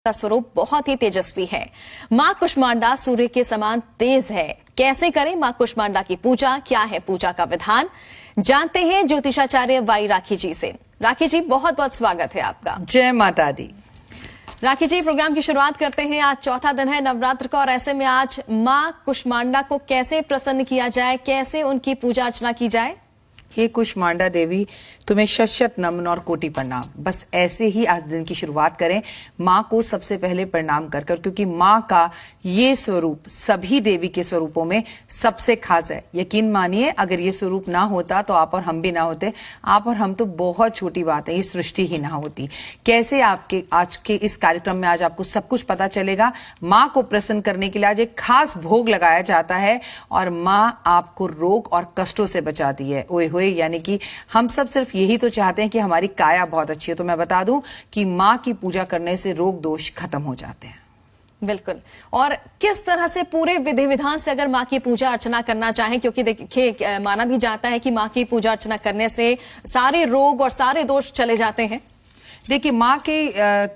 का स्वरूप बहुत ही तेजस्वी है। मां कुष्मांडा सूर्य के समान तेज है। कैसे करें मां कुष्मांडा की पूजा, क्या है पूजा का विधान, जानते हैं ज्योतिषाचार्य वाई राखी जी से। राखी जी, बहुत बहुत स्वागत है आपका। जय माता दी। राखी जी, प्रोग्राम की शुरुआत करते हैं। आज चौथा दिन है नवरात्र का और ऐसे में आज मां कुष्मांडा को कैसे प्रसन्न किया जाए, कैसे उनकी पूजा अर्चना की जाए? हे कुष्मांडा देवी, तुम्हें शत नमन और कोटि प्रणाम। बस ऐसे ही आज दिन की शुरुआत करें माँ को सबसे पहले प्रणाम कर कर, क्योंकि माँ का ये स्वरूप सभी देवी के स्वरूपों में सबसे खास है। यकीन मानिए, अगर ये स्वरूप ना होता तो आप और हम भी ना होते। आप और हम तो बहुत छोटी बात है, ये सृष्टि ही ना होती। कैसे आपके आज के इस कार्यक्रम में आज आपको सब कुछ पता चलेगा। माँ को प्रसन्न करने के लिए आज एक खास भोग लगाया जाता है और माँ आपको रोग और कष्टों से बचाती है। ओए होए, यानी कि हम सब सिर्फ यही तो चाहते हैं कि हमारी काया बहुत अच्छी है। तो मैं बता दूं कि माँ की पूजा करने से रोग दोष खत्म हो जाते हैं। बिल्कुल। और किस तरह से पूरे विधि विधान से अगर माँ की पूजा अर्चना करना चाहें, क्योंकि देखिए माना भी जाता है कि माँ की पूजा अर्चना करने से सारे रोग और सारे दोष चले जाते हैं। देखिए, माँ के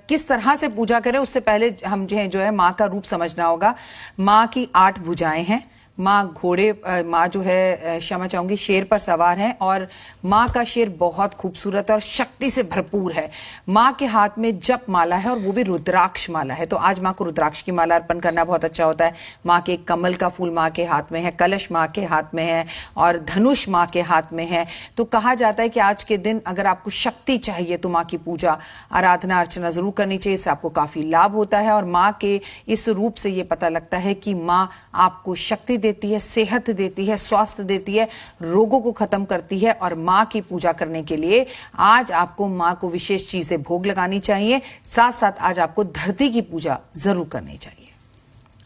किस तरह से पूजा करें उससे पहले हम जो है माँ का रूप समझना होगा। माँ की 8 भुजाएं हैं। माँ घोड़े, माँ जो है क्षमा चाहूंगी, शेर पर सवार है और माँ का शेर बहुत खूबसूरत और शक्ति से भरपूर है। माँ के हाथ में जप माला है और वो भी रुद्राक्ष माला है। तो आज माँ को रुद्राक्ष की माला अर्पण करना बहुत अच्छा होता है। माँ के कमल का फूल माँ के हाथ में है, कलश माँ के हाथ में है और धनुष माँ के हाथ में है। तो कहा जाता है कि आज के दिन अगर आपको शक्ति चाहिए तो माँ की पूजा आराधना अर्चना जरूर करनी चाहिए। इससे आपको काफी लाभ होता है और माँ के इस रूप से ये पता लगता है कि माँ आपको शक्ति देती है, सेहत देती है, स्वास्थ्य देती है, रोगों को खत्म करती है। और माँ की पूजा करने के लिए आज आपको माँ को विशेष चीजें भोग लगानी चाहिए। साथ साथ आज आपको धरती की पूजा जरूर करनी चाहिए।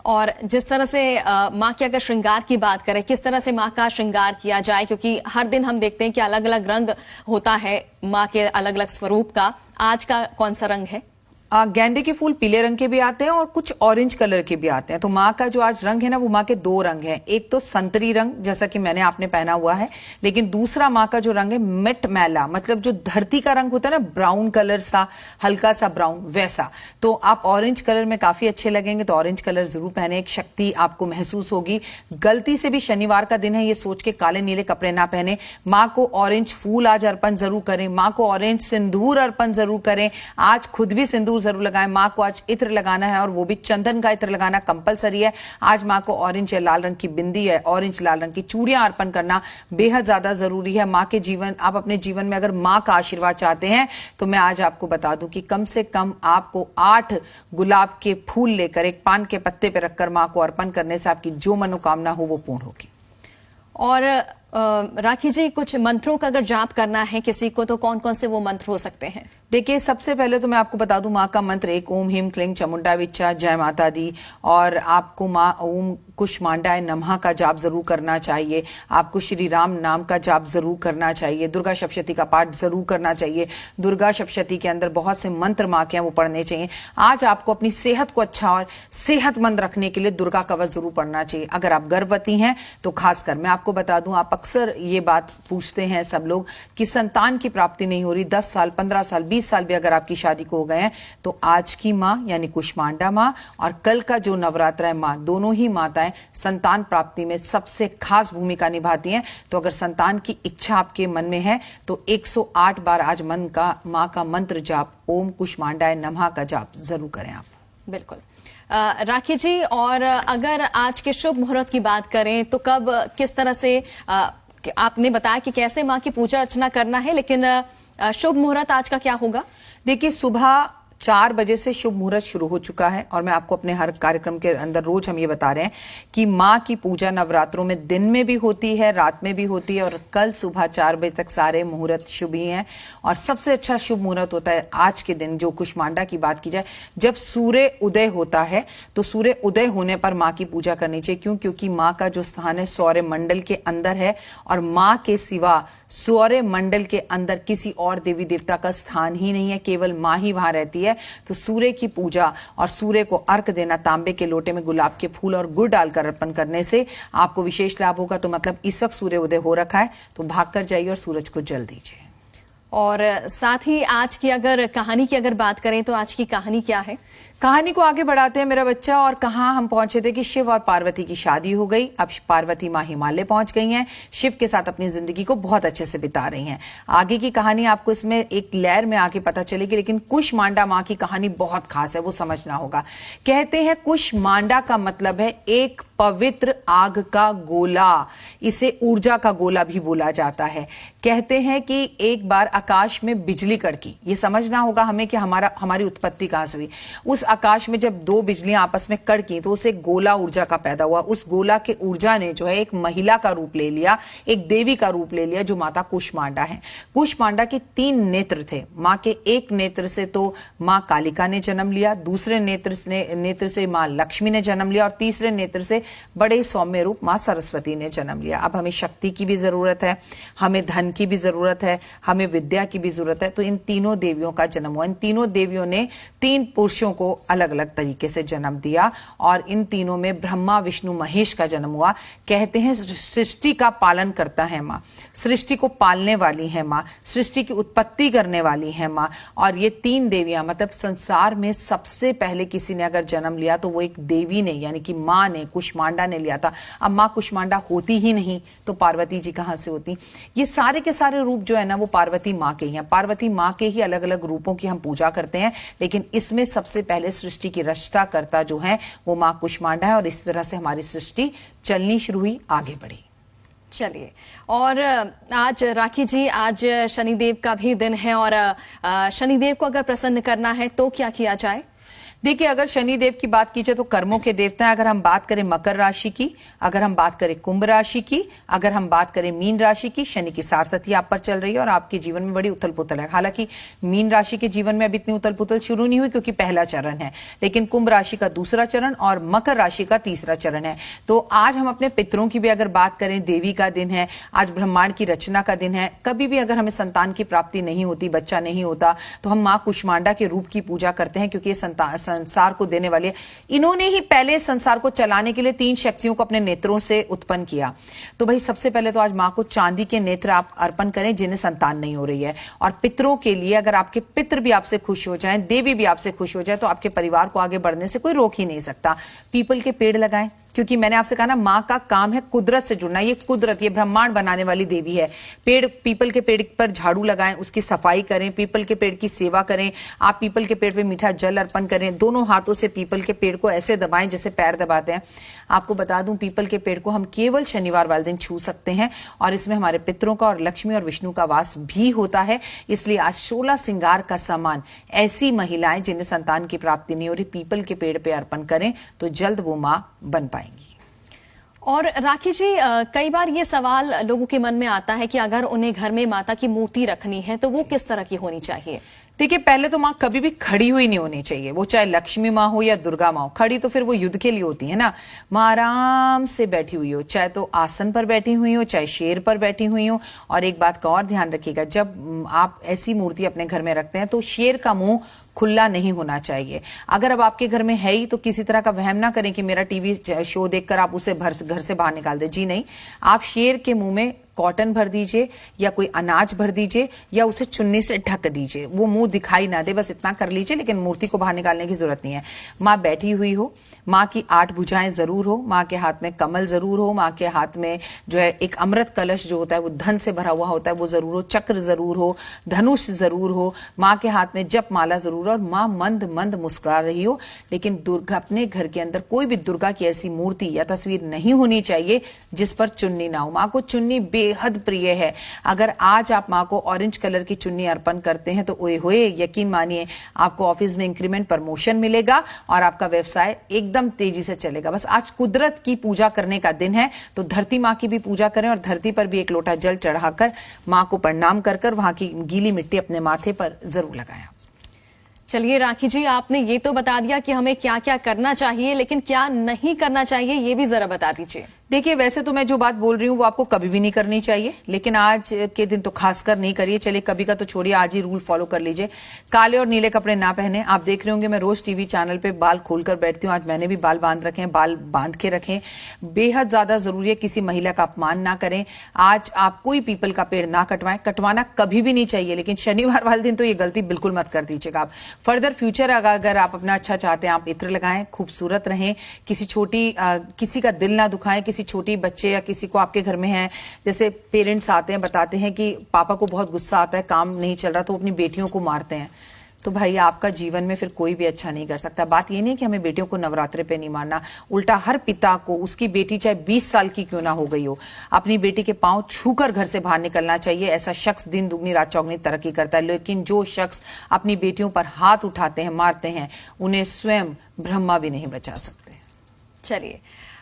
और जिस तरह से माँ के अगर श्रृंगार की बात करें, किस तरह से माँ का श्रृंगार किया जाए, क्योंकि हर दिन हम देखते हैं कि अलग अलग रंग होता है माँ के अलग अलग स्वरूप का। आज का कौन सा रंग है? गेंदे के फूल पीले रंग के भी आते हैं और कुछ ऑरेंज कलर के भी आते हैं। तो माँ का जो आज रंग है ना, वो माँ के 2 रंग हैं। एक तो संतरी रंग, जैसा कि मैंने आपने पहना हुआ है, लेकिन दूसरा माँ का जो रंग है मिट मैला, मतलब जो धरती का रंग होता है ना, ब्राउन कलर सा, हल्का सा ब्राउन, वैसा। तो आप ऑरेंज कलर में काफी अच्छे लगेंगे, तो ऑरेंज कलर जरूर पहने। एक शक्ति आपको महसूस होगी। गलती से भी शनिवार का दिन है ये सोच के काले नीले कपड़े ना पहने। माँ को ऑरेंज फूल आज अर्पण जरूर करें। माँ को ऑरेंज सिंदूर अर्पण जरूर करें। आज खुद भी सिंदूर जरूर लगाएं। माँ को आज इत्र लगाना है और वो भी चंदन का इत्र लगाना कंपलसरी है। आज माँ को ऑरेंज या लाल रंग की बिंदी है, ऑरेंज लाल रंग की चूड़ियां अर्पण करना बेहद ज्यादा जरूरी है। माँ के जीवन, आप अपने जीवन में अगर माँ का आशीर्वाद चाहते हैं तो मैं आज आपको बता दूं कि कम से कम आपको 8 गुलाब के फूल लेकर एक पान के पत्ते पर रखकर माँ को अर्पण करने से आपकी जो मनोकामना हो वो पूर्ण होगी। और राखी जी, कुछ मंत्रों का अगर जाप करना है किसी को तो कौन कौन से वो मंत्र हो सकते हैं? देखिए, सबसे पहले तो मैं आपको बता दूं, माँ का मंत्र एक ओम ह्रीं क्लीं चामुंडा विच्चा जय माता दी। और आपको माँ ओम कुष्मांडाय नमः का जाप जरूर करना चाहिए। आपको श्री राम नाम का जाप जरूर करना चाहिए। दुर्गा सप्तशती का पाठ जरूर करना चाहिए। दुर्गा सप्तशती के अंदर बहुत से मंत्र माँ के हैं, वो पढ़ने चाहिए। आज आपको अपनी सेहत को अच्छा और सेहतमंद रखने के लिए दुर्गा कवच जरूर पढ़ना चाहिए। अगर आप गर्भवती हैं तो खासकर मैं आपको बता दूं, आप अक्सर ये बात पूछते हैं सब लोग कि संतान की प्राप्ति नहीं हो रही। 10 साल, 15 साल, 20 साल भी अगर आपकी शादी को हो गए हैं तो आज की माँ यानी कुष्मांडा माँ और कल का जो नवरात्र है माँ, दोनों ही माताएं संतान प्राप्ति में सबसे खास भूमिका निभाती हैं। तो अगर संतान की इच्छा आपके मन में है तो 108 बार आज मन का माँ का मंत्र जाप ओम कुष्मांडाय नमः का जाप जरूर करें आप। बिल्कुल। राखी जी, और अगर आज के शुभ मुहूर्त की बात करें तो कब, किस तरह से, आपने बताया कि कैसे माँ की पूजा अर्चना करना है, लेकिन शुभ मुहूर्त आज का क्या होगा? देखिए, सुबह 4 बजे से शुभ मुहूर्त शुरू हो चुका है और मैं आपको अपने हर कार्यक्रम के अंदर रोज हम ये बता रहे हैं कि माँ की पूजा नवरात्रों में दिन में भी होती है, रात में भी होती है और कल सुबह 4 बजे तक सारे मुहूर्त शुभ ही हैं। और सबसे अच्छा शुभ मुहूर्त होता है आज के दिन, जो कुष्मांडा की बात की जाए, जब सूर्य उदय होता है। तो सूर्य उदय होने पर माँ की पूजा करनी चाहिए। क्यों? क्योंकि माँ का जो स्थान है सौर्य मंडल के अंदर है और माँ के सिवा सौर्य मंडल के अंदर किसी और देवी देवता का स्थान ही नहीं है, केवल माँ ही वहां रहती है। तो सूर्य की पूजा और सूर्य को अर्घ देना, तांबे के लोटे में गुलाब के फूल और गुड़ डालकर अर्पण करने से आपको विशेष लाभ होगा। तो मतलब इस वक्त सूर्य उदय हो रखा है तो भागकर जाइए और सूरज को जल दीजिए। और साथ ही आज की अगर कहानी की अगर बात करें तो आज की कहानी क्या है? कहानी को आगे बढ़ाते हैं मेरा बच्चा, और कहाँ हम पहुंचे थे कि शिव और पार्वती की शादी हो गई। अब पार्वती माँ हिमालय पहुंच गई हैं, शिव के साथ अपनी जिंदगी को बहुत अच्छे से बिता रही हैं। आगे की कहानी आपको इसमें एक लेयर में आके पता चलेगी, लेकिन कुष्मांडा माँ की कहानी बहुत खास है, वो समझना होगा। कहते हैं कुष्मांडा का मतलब है एक पवित्र आग का गोला, इसे ऊर्जा का गोला भी बोला जाता है। कहते हैं कि एक बार आकाश में बिजली कड़की, ये समझना होगा हमें कि हमारी उत्पत्ति कहां से हुई। उस आकाश में जब दो बिजलियां आपस में कड़की तो उसे गोला ऊर्जा का पैदा हुआ। उस गोला के ऊर्जा ने जो है एक महिला का रूप ले लिया, एक देवी का रूप ले लिया, जो माता कुष्मांडा है। कुष्मांडा के 3 नेत्र थे। मां के एक नेत्र से तो मां कालिका ने जन्म लिया, दूसरे नेत्र से मां लक्ष्मी ने जन्म लिया, और तीसरे नेत्र से बड़े सौम्य रूप मां सरस्वती ने जन्म लिया। अब हमें शक्ति की भी जरूरत है, हमें धन की भी जरूरत है, हमें विद्या की भी जरूरत है। तो इन तीनों देवियों का जन्म हुआ। इन तीनों देवियों ने 3 पुरुषों को अलग अलग तरीके से जन्म दिया, और इन तीनों में ब्रह्मा विष्णु महेश का जन्म हुआ। कहते हैं सृष्टि का पालन करता है मां, सृष्टि को पालने वाली है मां, सृष्टि की उत्पत्ति करने वाली है मां। और ये 3 देवियां, मतलब संसार में सबसे पहले किसी ने अगर जन्म लिया तो वो एक देवी ने, यानी कि मां ने, कुष्मांडा ने लिया था। अब मां कुष्मांडा होती ही नहीं तो पार्वती जी कहां से होती। ये सारे के सारे रूप जो है ना वो पार्वती मां के ही हैं। पार्वती मां के ही अलग अलग रूपों की हम पूजा करते हैं, लेकिन इसमें सबसे पहले सृष्टि की रचना करता जो है वो मां कुष्मांडा है। और इस तरह से हमारी सृष्टि चलनी शुरू हुई, आगे बढ़ी। चलिए, और आज राखी जी, आज शनिदेव का भी दिन है, और शनिदेव को अगर प्रसन्न करना है तो क्या किया जाए? देखिए, अगर शनिदेव की बात की जाए तो कर्मों के देवता हैं। अगर हम बात करें मकर राशि की, अगर हम बात करें कुंभ राशि की, अगर हम बात करें मीन राशि की, शनि की सारथी आप पर चल रही है और आपके जीवन में बड़ी उथल पुथल है। हालांकि मीन राशि के जीवन में अभी इतनी उथल पुथल शुरू नहीं हुई क्योंकि पहला चरण है, लेकिन कुंभ राशि का दूसरा चरण और मकर राशि का तीसरा चरण है। तो आज हम अपने पितरों की भी अगर बात करें, देवी का दिन है, आज ब्रह्मांड की रचना का दिन है। कभी भी अगर हमें संतान की प्राप्ति नहीं होती, बच्चा नहीं होता, तो हम मां कुष्मांडा के रूप की पूजा करते हैं, क्योंकि ये संसार को देने वाले, इन्होंने ही पहले संसार को चलाने के लिए 3 शक्तियों को अपने नेत्रों से उत्पन्न किया। तो भाई सबसे पहले तो आज मां को चांदी के नेत्र आप अर्पण करें जिन्हें संतान नहीं हो रही है। और पितरों के लिए, अगर आपके पितर भी आपसे खुश हो जाएं, देवी भी आपसे खुश हो जाए, तो आपके परिवार को आगे बढ़ने से कोई रोक ही नहीं सकता। पीपल के पेड़ लगाएं, क्योंकि मैंने आपसे कहा ना, मां का काम है कुदरत से जुड़ना। ये कुदरत, ये ब्रह्मांड बनाने वाली देवी है। पीपल के पेड़ पर झाड़ू लगाएं, उसकी सफाई करें, पीपल के पेड़ की सेवा करें। आप पीपल के पेड़ पे मीठा जल अर्पण करें, दोनों हाथों से पीपल के पेड़ को ऐसे दबाएं जैसे पैर दबाते हैं। आपको बता दूं, पीपल के पेड़ को हम केवल शनिवार वाले दिन छू सकते हैं, और इसमें हमारे पितरों का और लक्ष्मी और विष्णु का वास भी होता है। इसलिए आज 16 श्रृंगार का सामान ऐसी महिलाएं जिन्हें संतान की प्राप्ति नहीं हो रही, पीपल के पेड़ पे अर्पण करें तो जल्द वो मां बन पाएंगी। और राखी जी, कई बार ये सवाल लोगों के मन में आता है कि अगर उन्हें घर में माता की मूर्ति रखनी है तो वो किस तरह की होनी चाहिए? देखिए, पहले तो मां कभी भी खड़ी हुई नहीं होनी चाहिए, वो चाहे लक्ष्मी मां हो या दुर्गा मां हो। खड़ी तो फिर वो युद्ध के लिए होती है ना। मां आराम से बैठी हुई हो, चाहे तो आसन पर बैठी हुई हो, चाहे शेर पर बैठी हुई हो। और एक बात का और ध्यान रखिएगा, जब आप ऐसी मूर्ति अपने घर में रखते हैं तो शेर का मुंह खुला नहीं होना चाहिए। अगर अब आपके घर में है ही तो किसी तरह का वहम ना करें कि मेरा टीवी शो देखकर आप उसे घर से बाहर निकाल दें। जी नहीं, आप शेर के मुंह में कॉटन भर दीजिए या कोई अनाज भर दीजिए या उसे चुन्नी से ढक दीजिए, वो मुंह दिखाई ना दे, बस इतना कर लीजिए। लेकिन मूर्ति को बाहर निकालने की जरूरत नहीं है। मां बैठी हुई हो, मां की 8 भुजाएं जरूर हो, मां के हाथ में कमल जरूर हो, मां के हाथ में जो है एक अमृत कलश जो होता है वो धन से भरा हुआ होता है वो जरूर हो, चक्र जरूर हो, धनुष जरूर हो, मां के हाथ में जप माला जरूर हो, और मां मंद मंद मुस्कुरा रही हो। लेकिन दुर्गा, अपने घर के अंदर कोई भी दुर्गा की ऐसी मूर्ति या तस्वीर नहीं होनी चाहिए जिस पर चुन्नी ना हो। मां को चुन्नी बेहद प्रिय है। अगर आज आप मां को ऑरेंज कलर की चुन्नी अर्पण करते हैं तो ओए होए, यकीन मानिए आपको ऑफिस में इंक्रीमेंट, प्रमोशन मिलेगा और आपका व्यवसाय एकदम तेजी से चलेगा। बस आज कुदरत की पूजा करने का दिन है, तो धरती मां की भी पूजा करें और धरती पर भी एक लोटा जल चढ़ाकर मां को प्रणाम कर वहां की गीली मिट्टी अपने माथे पर जरूर लगाएं। चलिए राखी जी, आपने ये तो बता दिया कि हमें क्या क्या करना चाहिए, लेकिन क्या नहीं करना चाहिए ये भी जरा बता दीजिए। देखिए, वैसे तो मैं जो बात बोल रही हूँ वो आपको कभी भी नहीं करनी चाहिए, लेकिन आज के दिन तो खासकर नहीं करिए। चलिए, कभी का तो छोड़िए, आज ही रूल फॉलो कर लीजिए। काले और नीले कपड़े ना पहने। आप देख रहे होंगे मैं रोज टीवी चैनल पे बाल खोलकर बैठती हूँ। आज मैंने भी बाल बांध रखे हैं, बाल बांध के रखें। बेहद ज्यादा जरूरी है, किसी महिला का अपमान ना करें। आज आप कोई पीपल का पेड़ ना कटवाएं, कटवाना कभी भी नहीं चाहिए, लेकिन शनिवार वाले दिन तो ये गलती बिल्कुल मत कर दीजिएगा आप। फर्दर फ्यूचर अगर आप अपना अच्छा चाहते हैं, आप इत्र लगाएं, खूबसूरत रहें, किसी का दिल ना दुखाएं। किसी छोटी बच्चे या किसी को आपके घर में है, जैसे पेरेंट्स आते हैं, बताते हैं कि पापा को बहुत गुस्सा आता है, काम नहीं चल रहा, तो अपनी बेटियों को मारते हैं। तो भाई, आपका जीवन में फिर कोई भी अच्छा नहीं कर सकता। बात ये नहीं कि हमें बेटियों को नवरात्रे पे नहीं मारना, उल्टा हर पिता को उसकी बेटी चाहे 20 साल की क्यों ना हो गई हो, अपनी बेटी के पांव छूकर घर से बाहर निकलना चाहिए। ऐसा शख्स दिन दुगनी रात चौगनी तरक्की करता है। लेकिन जो शख्स अपनी बेटियों पर हाथ उठाते हैं, मारते हैं, उन्हें स्वयं ब्रह्मा भी नहीं बचा सकते। चलिए,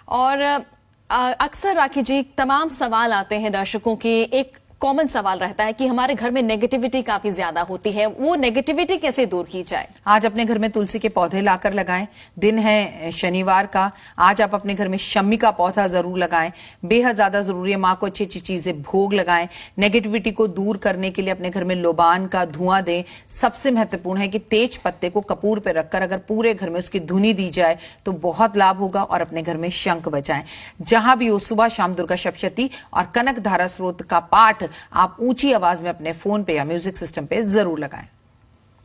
और अक्सर राखी जी, तमाम सवाल आते हैं दर्शकों के। एक कॉमन सवाल रहता है कि हमारे घर में नेगेटिविटी काफी ज्यादा होती है, वो नेगेटिविटी कैसे दूर की जाए? आज अपने घर में तुलसी के पौधे लाकर लगाएं। दिन है शनिवार का, आज आप अपने घर में शम्मी का पौधा जरूर लगाएं। बेहद ज्यादा जरूरी है। माँ को अच्छी अच्छी चीजें भोग लगाएं। नेगेटिविटी को दूर करने के लिए अपने घर में लोबान का धुआं दें। सबसे महत्वपूर्ण है कि तेज पत्ते को कपूर पे रखकर अगर पूरे घर में उसकी धुनी दी जाए तो बहुत लाभ होगा। और अपने घर में शंख बजाएं। जहां भी हो, सुबह शाम दुर्गा सप्तशती और कनक धारा स्रोत का पाठ आप ऊंची आवाज में अपने फोन पे या म्यूजिक सिस्टम पे जरूर लगाएं।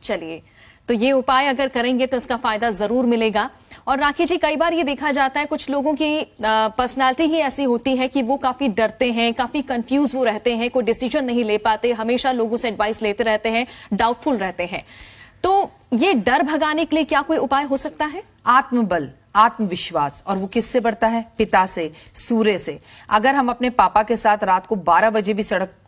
चलिए, तो ये उपाय अगर करेंगे तो इसका फायदा जरूर मिलेगा। और राखी जी, कई बार ये देखा जाता है कुछ लोगों की पर्सनालिटी ही ऐसी होती है कि वो काफी डरते हैं, काफी कंफ्यूज वो रहते हैं, कोई डिसीजन नहीं ले पाते, हमेशा लोगों से एडवाइस लेते रहते हैं, डाउटफुल रहते हैं। तो ये डर भगाने के लिए क्या कोई उपाय हो सकता है? आत्मबल, आत्मविश्वास। और वो किससे बढ़ता है? पिता से, सूर्य से। अगर हम अपने पापा के साथ रात को 12 बजे भी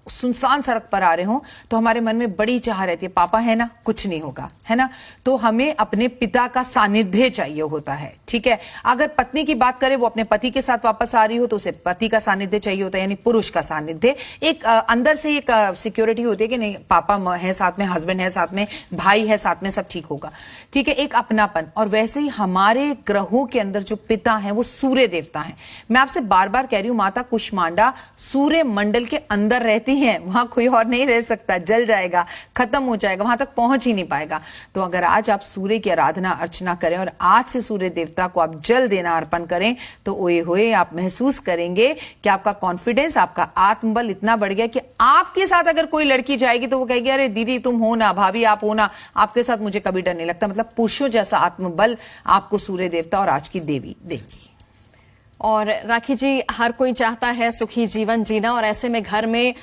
सुनसान सड़क पर आ रहे हो तो हमारे मन में बड़ी चाह रहती है, पापा है ना, कुछ नहीं होगा, है ना। तो हमें अपने पिता का सानिध्य चाहिए होता है, ठीक है। अगर पत्नी की बात करें, वो अपने पति के साथ वापस आ रही हो तो उसे पति का सानिध्य चाहिए होता है, यानी पुरुष का सानिध्य। एक अंदर से एक सिक्योरिटी होती है कि नहीं, पापा है साथ में, हस्बैंड है साथ में, भाई है साथ में, सब ठीक होगा, ठीक है, एक अपनापन। और वैसे ही हमारे ग्रहों के अंदर जो पिता है वो सूर्य देवता है। मैं आपसे बार बार कह रही हूं, माता कुष्मांडा सूर्य मंडल के अंदर रहती है, वहां कोई और नहीं रह सकता, जल जाएगा, खत्म हो जाएगा, वहां तक पहुंच ही नहीं पाएगा। तो अगर आज आप सूर्य की आराधना अर्चना करें और आज से सूर्य देवता को आप जल देना अर्पण करें तो ओए होए आप महसूस करेंगे कि आपका कॉन्फिडेंस, आपका आत्मबल इतना बढ़ गया कि आपके साथ अगर कोई लड़की जाएगी तो वो कहेगी, अरे दीदी तुम हो ना, भाभी आप हो ना, आपके साथ मुझे कभी डर नहीं लगता। मतलब पुरुषों जैसा आत्मबल आपको सूर्य देवता और आज की देवी देंगी। और राखी जी, हर कोई चाहता है सुखी जीवन जीना, और ऐसे में घर में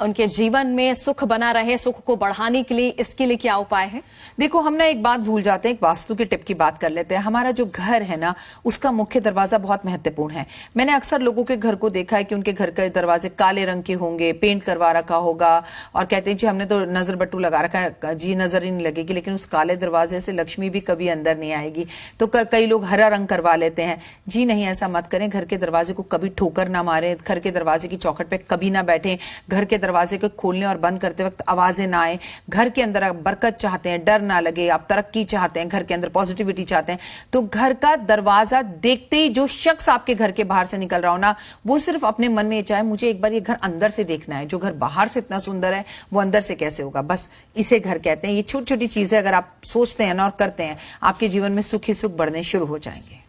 उनके जीवन में सुख बना रहे, सुख को बढ़ाने के लिए इसके लिए क्या उपाय है? देखो, हम ना एक बात भूल जाते हैं, एक वास्तु के टिप की बात कर लेते हैं। हमारा जो घर है ना, उसका मुख्य दरवाजा बहुत महत्वपूर्ण है। मैंने अक्सर लोगों के घर को देखा है कि उनके घर के दरवाजे काले रंग के होंगे, पेंट करवा रखा होगा, और कहते हैं जी हमने तो नजर बट्टू लगा रखा है, जी नजर ही नहीं लगेगी, लेकिन उस काले दरवाजे से लक्ष्मी भी कभी अंदर नहीं आएगी। तो कई लोग हरा रंग करवा लेते हैं। जी नहीं, ऐसा मत करें। घर के दरवाजे को कभी ठोकर ना मारें, घर के दरवाजे की चौखट पे कभी ना बैठें, घर के दरवाजे को खोलने और बंद करते वक्त आवाजें ना आए। घर के अंदर आप बरकत चाहते हैं, डर ना लगे, आप तरक्की चाहते हैं, घर के अंदर पॉजिटिविटी चाहते हैं, तो घर का दरवाजा देखते ही जो शख्स आपके घर के बाहर से निकल रहा हो ना, वो सिर्फ अपने मन में चाहे मुझे एक बार ये घर अंदर से देखना है, जो घर बाहर से इतना सुंदर है वो अंदर से कैसे होगा, बस इसे घर कहते हैं। ये छोटी छोटी चीजें अगर आप सोचते हैं ना और करते हैं, आपके जीवन में सुख ही सुख बढ़ने शुरू हो जाएंगे।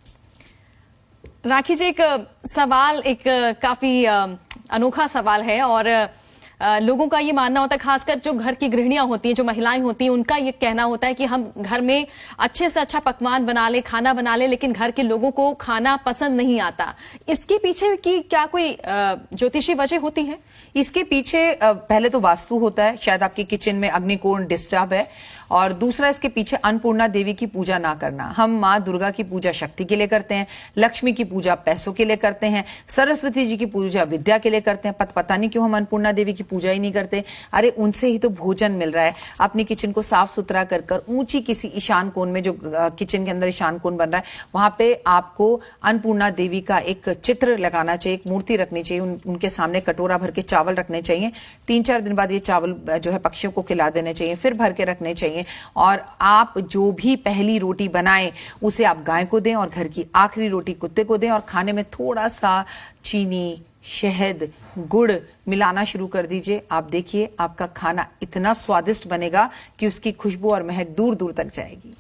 राखी जी, एक सवाल, एक काफी अनोखा सवाल है, और लोगों का ये मानना होता है, खासकर जो घर की गृहिणियां होती हैं, जो महिलाएं होती हैं, उनका ये कहना होता है कि हम घर में अच्छे से अच्छा पकवान बना ले, खाना बना ले, लेकिन घर के लोगों को खाना पसंद नहीं आता। इसके पीछे की क्या कोई ज्योतिषी वजह होती है? इसके पीछे पहले तो वास्तु होता है, शायद आपके किचन में अग्निकोण डिस्टर्ब है, और दूसरा इसके पीछे अन्नपूर्णा देवी की पूजा ना करना। हम माँ दुर्गा की पूजा शक्ति के लिए करते हैं, लक्ष्मी की पूजा पैसों के लिए करते हैं, सरस्वती जी की पूजा विद्या के लिए करते हैं। पता नहीं क्यों हम अन्नपूर्णा देवी की पूजा ही नहीं करते। अरे उनसे ही तो भोजन मिल रहा है। अपनी किचन को साफ सुथरा कर ऊंची किसी ईशान कोण में, जो किचन के अंदर ईशान कोण बन रहा है, वहां पे आपको अन्नपूर्णा देवी का एक चित्र लगाना चाहिए, एक मूर्ति रखनी चाहिए, उनके सामने कटोरा भर के चावल रखने चाहिए। 3-4 दिन बाद ये चावल जो है पक्षियों को खिला देने चाहिए, फिर भर के रखने चाहिए। चाहिए। और आप जो भी पहली रोटी बनाएं उसे आप गाय को दें और घर की आखिरी रोटी कुत्ते को दें, और खाने में थोड़ा सा चीनी, शहद, गुड़ मिलाना शुरू कर दीजिए। आप देखिए आपका खाना इतना स्वादिष्ट बनेगा कि उसकी खुशबू और महक दूर दूर तक जाएगी।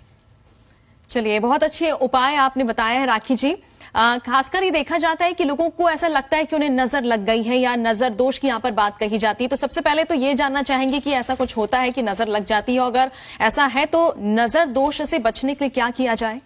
चलिए, बहुत अच्छे उपाय आपने बताए हैं राखी जी। खासकर ये देखा जाता है कि लोगों को ऐसा लगता है कि उन्हें नजर लग गई है या नजर दोष की यहाँ पर बात कही जाती है। तो सबसे पहले तो ये जानना चाहेंगे कि ऐसा कुछ होता है कि नजर लग जाती है, अगर ऐसा है तो नजर दोष से बचने के लिए क्या किया जाए?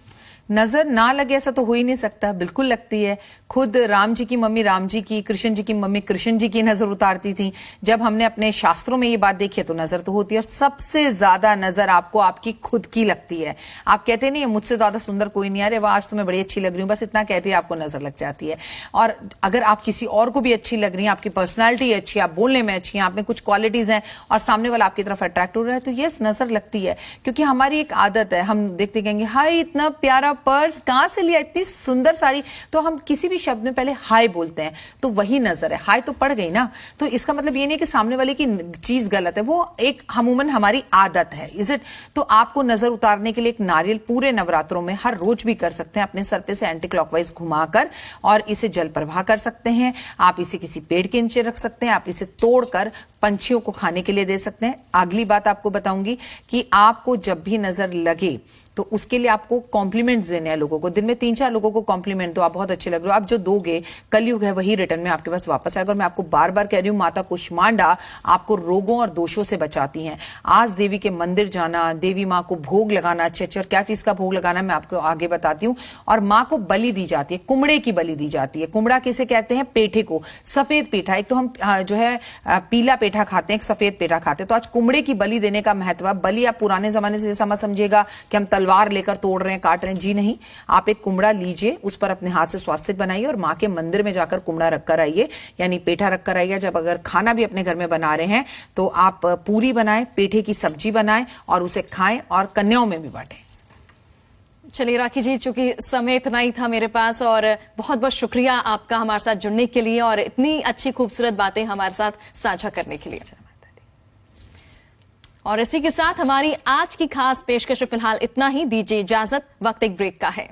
नजर ना लगे ऐसा तो हो ही नहीं सकता, बिल्कुल लगती है। खुद राम जी की मम्मी राम जी की, कृष्ण जी की मम्मी कृष्ण जी की नजर उतारती थी। जब हमने अपने शास्त्रों में ये बात देखी है तो नजर तो होती है, और सबसे ज्यादा नजर आपको आपकी खुद की लगती है। आप कहते नहीं मुझसे ज्यादा सुंदर कोई नहीं, अरे वाह आज तो मैं बड़ी अच्छी लग रही हूँ, बस इतना कहते ही आपको नजर लग जाती है। और अगर आप किसी और को भी अच्छी लग रही है, आपकी पर्सनैलिटी अच्छी है, आप बोलने में अच्छी है, आप में कुछ क्वालिटीज हैं और सामने वाला आपकी तरफ अट्रैक्ट हो रहा है, तो यस नजर लगती है। क्योंकि हमारी एक आदत है, हम देखते कहेंगे हाय इतना प्यारा पर्स कहां से लिया, इतनी सुंदर साड़ी, तो हम किसी भी शब्द में पहले हाय बोलते हैं, तो वही नजर है। हाय तो पड़ गई ना, तो इसका मतलब ये नहीं कि सामने वाले की चीज गलत है, वो एक अमूमन हमारी आदत है, इज इट। तो आपको नजर उतारने के लिए एक नारियल पूरे नवरात्रों में हर रोज भी कर सकते हैं, अपने सर पे से एंटी क्लॉकवाइज घुमाकर, और इसे जल प्रवाह कर सकते हैं। आप इसे किसी पेड़ के नीचे रख सकते हैं, आप इसे तोड़कर पंछियों को खाने के लिए दे सकते हैं। अगली बात आपको बताऊंगी कि आपको जब भी नजर लगे तो उसके लिए आपको कॉम्प्लीमेंट्स देने हैं लोगों को। दिन में 3-4 लोगों को कॉम्प्लीमेंट दो, आप बहुत अच्छे लग रहे हो। आप जो दोगे कलयुग है वही रिटर्न में आपके पास वापस आएगा। और मैं आपको बार बार कह रही हूं, माता कुष्मांडा आपको रोगों और दोषों से बचाती हैं। आज देवी के मंदिर जाना, देवी माँ को भोग लगाना, अच्छे और क्या चीज का भोग लगाना मैं आपको आगे बताती हूँ। और माँ को बलि दी जाती है, कुमड़े की बलि दी जाती है। कुमड़ा किसे कहते हैं? पेठे को, सफेद पेठा। एक तो हम जो है पीला पेठा खाते हैं, एक सफेद पेठा खाते हैं। तो आज कुमड़े की बलि देने का महत्व। बलि आप पुराने जमाने से समझिएगा कि हम तलवार लेकर तोड़ रहे हैं, काट रहे हैं, जी नहीं। आप एक कुमड़ा लीजिए, उस पर अपने हाथ से स्वास्तिक बनाइए और माँ के मंदिर में जाकर कुमड़ा रखकर आइए, यानी पेठा रखकर आइए। जब अगर खाना भी अपने घर में बना रहे हैं तो आप पूरी बनाएं, पेठे की सब्जी बनाएं और उसे खाएं और कन्याओं में भी बांटें। चलिए राखी जी, चूंकि समय इतना ही था मेरे पास, और बहुत बहुत शुक्रिया आपका हमारे साथ जुड़ने के लिए और इतनी अच्छी खूबसूरत बातें हमारे साथ साझा करने के लिए। और इसी के साथ हमारी आज की खास पेशकश फिलहाल इतना ही। दीजिए इजाजत, वक्त एक ब्रेक का है।